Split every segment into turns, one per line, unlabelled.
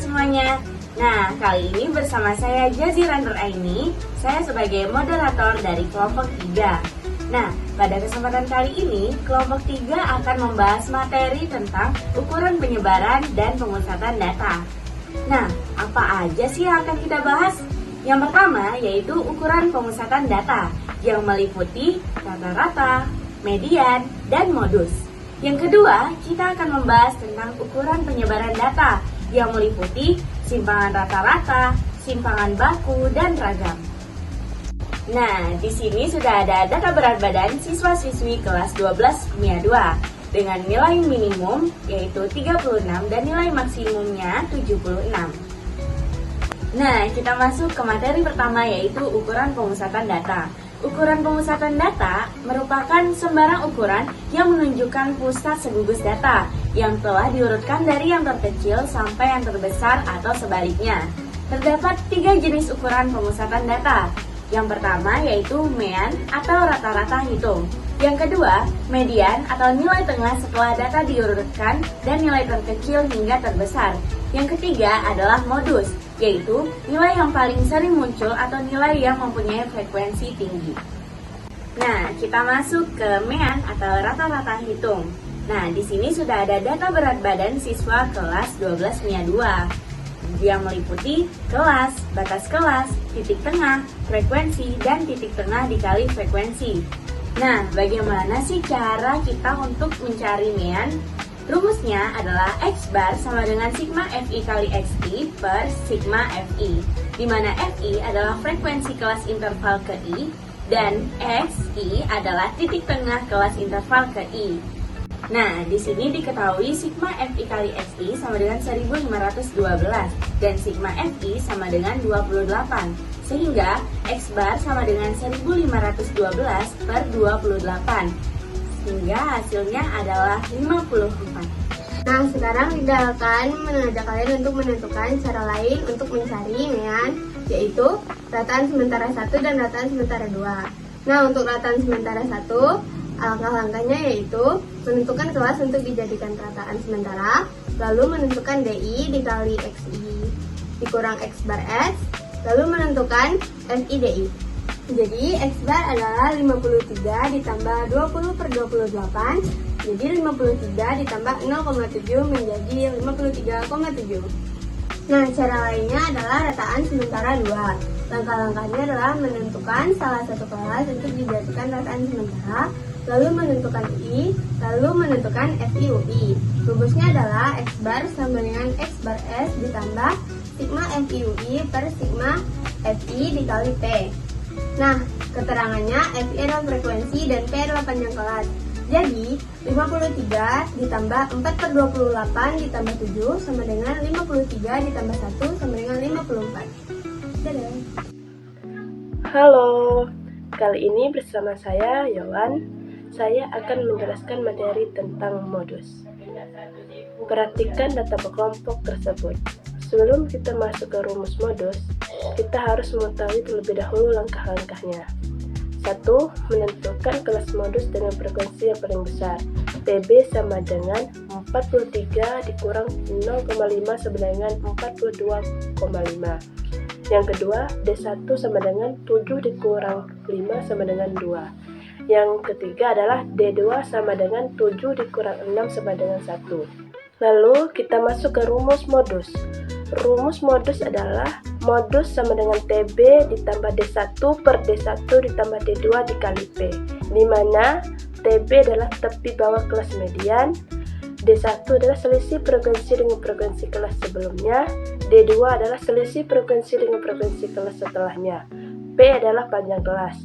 semuanya. Nah, kali ini bersama saya Jazira Nuraini, saya sebagai moderator dari kelompok 3. Nah, pada kesempatan kali ini, kelompok 3 akan membahas materi tentang ukuran penyebaran dan pemusatan data. Nah, apa aja sih yang akan kita bahas? Yang pertama yaitu ukuran pemusatan data yang meliputi rata-rata, median, dan modus. Yang kedua, kita akan membahas tentang ukuran penyebaran data yang meliputi simpangan rata-rata, simpangan baku, dan ragam. Nah, di sini sudah ada data berat badan siswa-siswi kelas 12 kimia 2 dengan nilai minimum yaitu 36 dan nilai maksimumnya 76. Nah, kita masuk ke materi pertama yaitu ukuran pemusatan data. Ukuran pemusatan data merupakan sembarang ukuran yang menunjukkan pusat segugus data yang telah diurutkan dari yang terkecil sampai yang terbesar atau sebaliknya. Terdapat 3 jenis ukuran pemusatan data. Yang pertama yaitu mean atau rata-rata hitung. Yang kedua, median atau nilai tengah setelah data diurutkan dan nilai terkecil hingga terbesar. Yang ketiga adalah modus, yaitu nilai yang paling sering muncul atau nilai yang mempunyai frekuensi tinggi. Nah, kita masuk ke mean atau rata-rata hitung. Nah, di sini sudah ada data berat badan siswa kelas 12 kimia 2 yang meliputi kelas, batas kelas, titik tengah, frekuensi, dan titik tengah dikali frekuensi. Nah, bagaimana sih cara kita untuk mencari mean? Rumusnya adalah X bar sama dengan sigma FI kali XI per sigma FI, di mana FI adalah frekuensi kelas interval ke I, dan XI adalah titik tengah kelas interval ke I. Nah, di sini diketahui sigma FI kali XI sama dengan 1512 dan sigma FI sama dengan 28. Sehingga X bar sama dengan 1512 per 28. Sehingga hasilnya adalah 54.
Nah, sekarang Ida akan mengajak kalian untuk menentukan cara lain untuk mencari mean, yaitu rataan sementara 1 dan rataan sementara 2. Nah, untuk rataan sementara 1, langkah-langkahnya yaitu menentukan kelas untuk dijadikan rataan sementara, lalu menentukan DI dikali XI dikurang X bar S, lalu menentukan FI DI. Jadi X bar adalah 53 ditambah 20 per 28, jadi 53 ditambah 0,7 menjadi 53,7. Nah, cara lainnya adalah rataan sementara 2. Langkah-langkahnya adalah menentukan salah satu kelas untuk dijadikan rataan sementara, lalu menentukan I, lalu menentukan FIUI. Rumusnya adalah X bar sama dengan X bar S ditambah sigma FIUI per sigma FI dikali P. Nah, keterangannya FI adalah frekuensi dan P adalah panjang kelas. Jadi, 53 ditambah 4 per 28 ditambah 7 sama dengan 53 ditambah 1 sama dengan 54. Dadah!
Halo, kali ini bersama saya, Yowan. Saya akan menjelaskan materi tentang modus. Perhatikan data kelompok tersebut. Sebelum kita masuk ke rumus modus, kita harus mengetahui terlebih dahulu langkah-langkahnya. 1. Menentukan kelas modus dengan frekuensi yang paling besar. PB sama dengan 43 dikurang 0,5 sama dengan 42,5. Yang kedua, D1 sama dengan 7 dikurang 5 sama dengan 2. Yang ketiga adalah D2 sama dengan 7 dikurang 6 sama dengan 1. Lalu kita masuk ke rumus modus. Rumus modus adalah modus sama dengan TB ditambah D1 per D1 ditambah D2 dikali P, di mana TB adalah tepi bawah kelas median, D1 adalah selisih frekuensi dengan frekuensi kelas sebelumnya, D2 adalah selisih frekuensi dengan frekuensi kelas setelahnya, P adalah panjang kelas.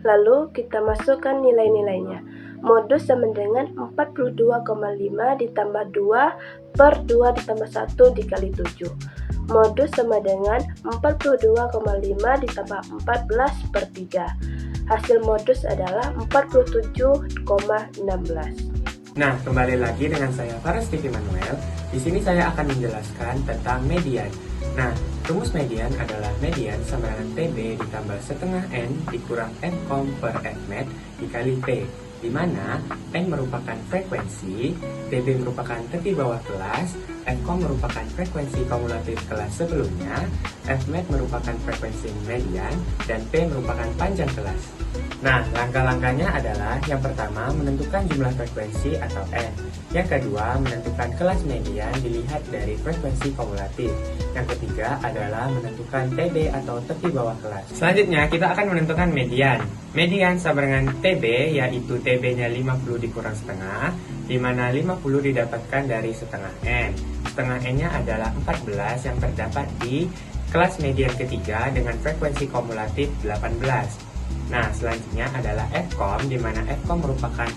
Lalu kita masukkan nilai-nilainya. Modus sama dengan 42,5 ditambah 2 per 2 ditambah 1 dikali 7. Modus sama dengan 42,5 ditambah 14 per 3. Hasil modus adalah 47,16.
Nah, kembali lagi dengan saya Faras Tivi Manuel. Di sini saya akan menjelaskan tentang median. Nah, rumus median adalah median sama dengan TB ditambah setengah N dikurang N per Fmed dikali P, di mana N merupakan frekuensi, TB merupakan tepi bawah kelas, Fcom merupakan frekuensi kumulatif kelas sebelumnya, Fmat merupakan frekuensi median, dan P merupakan panjang kelas. Nah, langkah-langkahnya adalah yang pertama menentukan jumlah frekuensi atau N. Yang kedua, menentukan kelas median dilihat dari frekuensi kumulatif. Yang ketiga adalah menentukan TB atau tepi bawah kelas. Selanjutnya, kita akan menentukan median. Median sama dengan TB, yaitu TB-nya 50 dikurang setengah, di mana 50 didapatkan dari setengah N. Setengah N-nya adalah 14 yang terdapat di kelas median ketiga dengan frekuensi kumulatif 18. Nah, selanjutnya adalah Fcom, di mana Fcom merupakan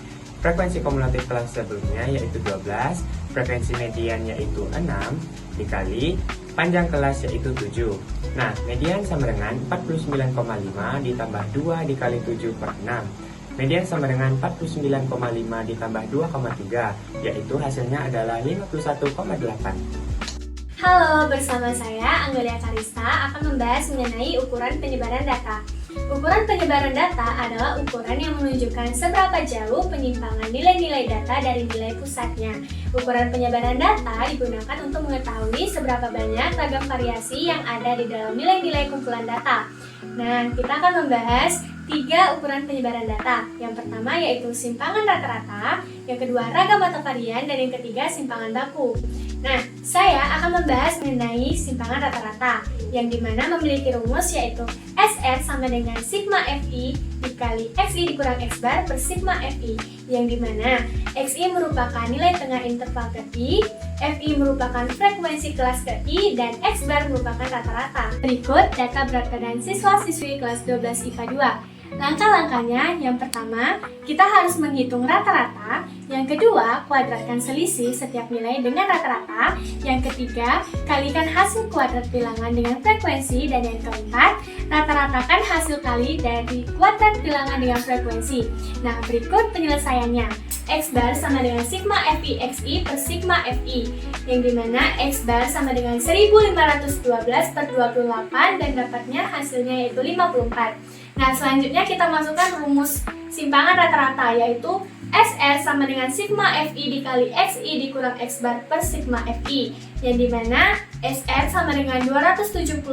frekuensi kumulatif kelas sebelumnya yaitu 12, frekuensi median yaitu 6, dikali panjang kelas yaitu 7. Nah, median sama dengan 49,5 ditambah 2 dikali 7 per 6. Median sama dengan 49,5 ditambah 2,3, yaitu hasilnya adalah 51,8.
Halo, bersama saya Anggelia Karista akan membahas mengenai ukuran penyebaran data. Ukuran penyebaran data adalah ukuran yang menunjukkan seberapa jauh penyimpangan nilai-nilai data dari nilai pusatnya. Ukuran penyebaran data digunakan untuk mengetahui seberapa banyak ragam variasi yang ada di dalam nilai-nilai kumpulan data. Nah, kita akan membahas 3 ukuran penyebaran data. Yang pertama yaitu simpangan rata-rata, yang kedua ragam atau varian, dan yang ketiga simpangan baku. Nah, saya akan membahas mengenai simpangan rata-rata, yang dimana memiliki rumus yaitu SR sama dengan sigma FI dikali XI dikurang X bar per sigma FI, yang dimana XI merupakan nilai tengah interval ke I, FI merupakan frekuensi kelas ke I, dan X bar merupakan rata-rata. Berikut data berat badan siswa-siswi kelas 12 IPA 2. Langkah-langkahnya, yang pertama, kita harus menghitung rata-rata. Yang kedua, kuadratkan selisih setiap nilai dengan rata-rata. Yang ketiga, kalikan hasil kuadrat bilangan dengan frekuensi. Dan yang keempat, rata-ratakan hasil kali dari kuadrat bilangan dengan frekuensi. Nah, berikut penyelesaiannya. X bar sama dengan sigma FI XI per sigma FI, yang dimana X bar sama dengan 1512 per 28 dan dapatnya hasilnya yaitu 54. Nah, selanjutnya kita masukkan rumus simpangan rata-rata yaitu SR sama dengan sigma FI dikali XI dikurang X bar per sigma FI, yang dimana SR sama dengan 274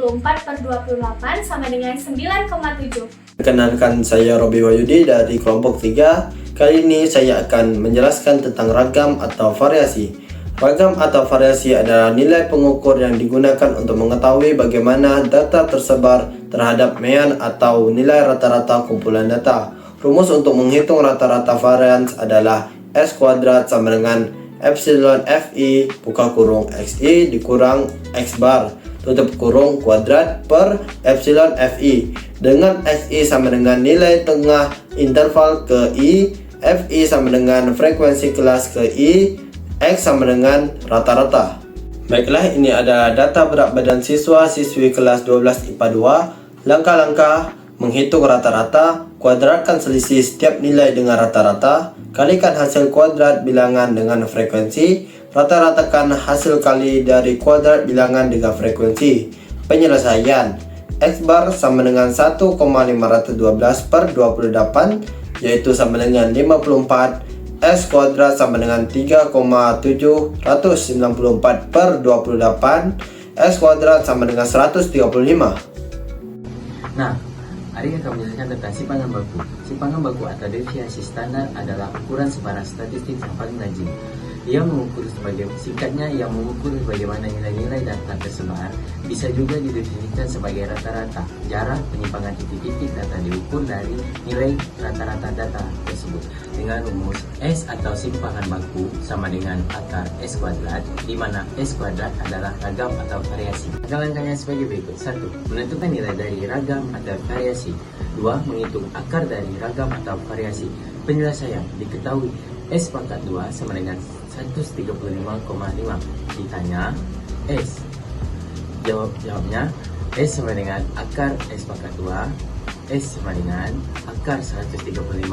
per 28 sama dengan 9,7.
Perkenalkan, saya Robi Wahyudi dari kelompok 3. Kali ini saya akan menjelaskan tentang ragam atau variasi. Ragam atau variasi adalah nilai pengukur yang digunakan untuk mengetahui bagaimana data tersebar terhadap mean atau nilai rata-rata kumpulan data. Rumus untuk menghitung rata-rata varians adalah S kuadrat sama dengan epsilon Fi buka kurung Xi dikurang X bar tutup kurung kuadrat per epsilon Fi, dengan Xi sama dengan nilai tengah interval ke I, Fi sama dengan frekuensi kelas ke I, X sama dengan rata-rata. Baiklah, ini adalah data berat badan siswa-siswi kelas 12 IPA 2. Langkah-langkah: menghitung rata-rata, kuadratkan selisih setiap nilai dengan rata-rata, kalikan hasil kuadrat bilangan dengan frekuensi, rata-ratakan hasil kali dari kuadrat bilangan dengan frekuensi. Penyelesaian: X bar sama dengan 1,512 per 28, yaitu sama dengan 54. S kuadrat sama dengan 3,794 per 28. S kuadrat sama dengan 135.
Nah, hari ini akan menjelaskan tentang simpangan baku. Simpangan baku atau deviasi standar adalah ukuran sebaran statistik yang paling rajin. Ia mengukur singkatnya yang mengukur bagaimana nilai-nilai data tersebar, bisa juga didefinisikan sebagai rata-rata. Jarak penyimpangan titik-titik data diukur dari nilai rata-rata data tersebut dengan rumus S atau simpangan baku sama dengan akar S kuadrat, di mana S kuadrat adalah ragam atau variasi. Langkah-langkahnya sebagai berikut. 1. Menentukan nilai dari ragam atau variasi. 2. Menghitung akar dari ragam atau variasi. Penyelesaian: diketahui S pangkat 2 sama dengan 135,5. Ditanya S. Jawabnya S sama dengan akar S pangkat 2, S sama dengan akar 135,5,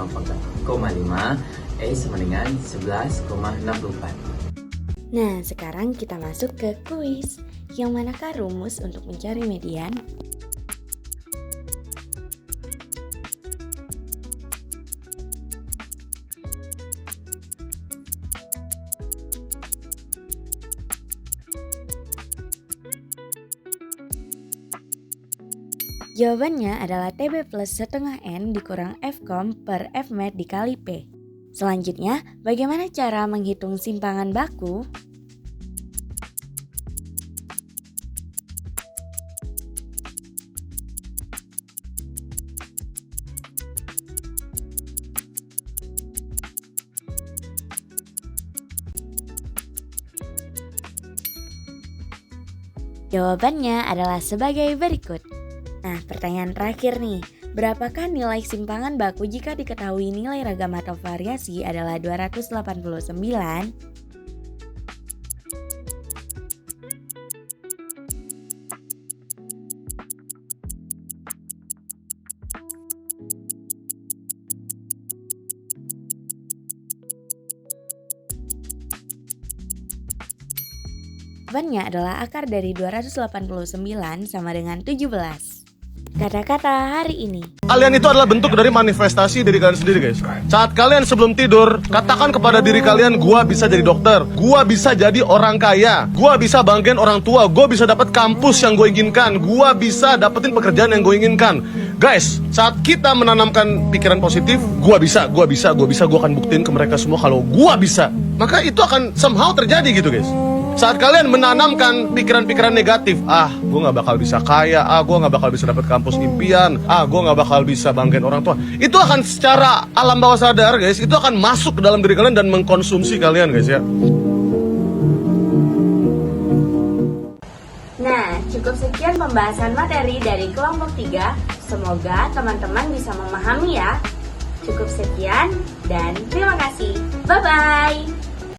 S sama dengan 11,64.
Nah, sekarang kita masuk ke kuis. Yang manakah rumus untuk mencari median? Jawabannya adalah TB plus setengah N dikurang Fkom per Fmat dikali P. Selanjutnya, bagaimana cara menghitung simpangan baku? Jawabannya adalah sebagai berikut. Nah, pertanyaan terakhir nih. Berapakah nilai simpangan baku jika diketahui nilai ragam atau variasi adalah 289? Jawabannya adalah akar dari 289 sama dengan 17. Kata-kata hari ini.
Kalian itu adalah bentuk dari manifestasi diri kalian sendiri, guys. Saat kalian sebelum tidur, katakan kepada diri kalian, gua bisa jadi dokter, gua bisa jadi orang kaya, gua bisa banggain orang tua, gua bisa dapat kampus yang gue inginkan, gua bisa dapetin pekerjaan yang gue inginkan. Guys, saat kita menanamkan pikiran positif, gua bisa, gua akan buktiin ke mereka semua kalau gua bisa. Maka itu akan somehow terjadi gitu, guys. Saat kalian menanamkan pikiran-pikiran negatif, gue gak bakal bisa kaya, gue gak bakal bisa dapat kampus impian, gue gak bakal bisa banggain orang tua, itu akan secara alam bawah sadar, guys, itu akan masuk ke dalam diri kalian dan mengkonsumsi kalian, guys, ya.
Nah, cukup sekian pembahasan materi dari kelompok 3. Semoga teman-teman bisa memahami ya. Cukup sekian dan terima kasih. Bye-bye.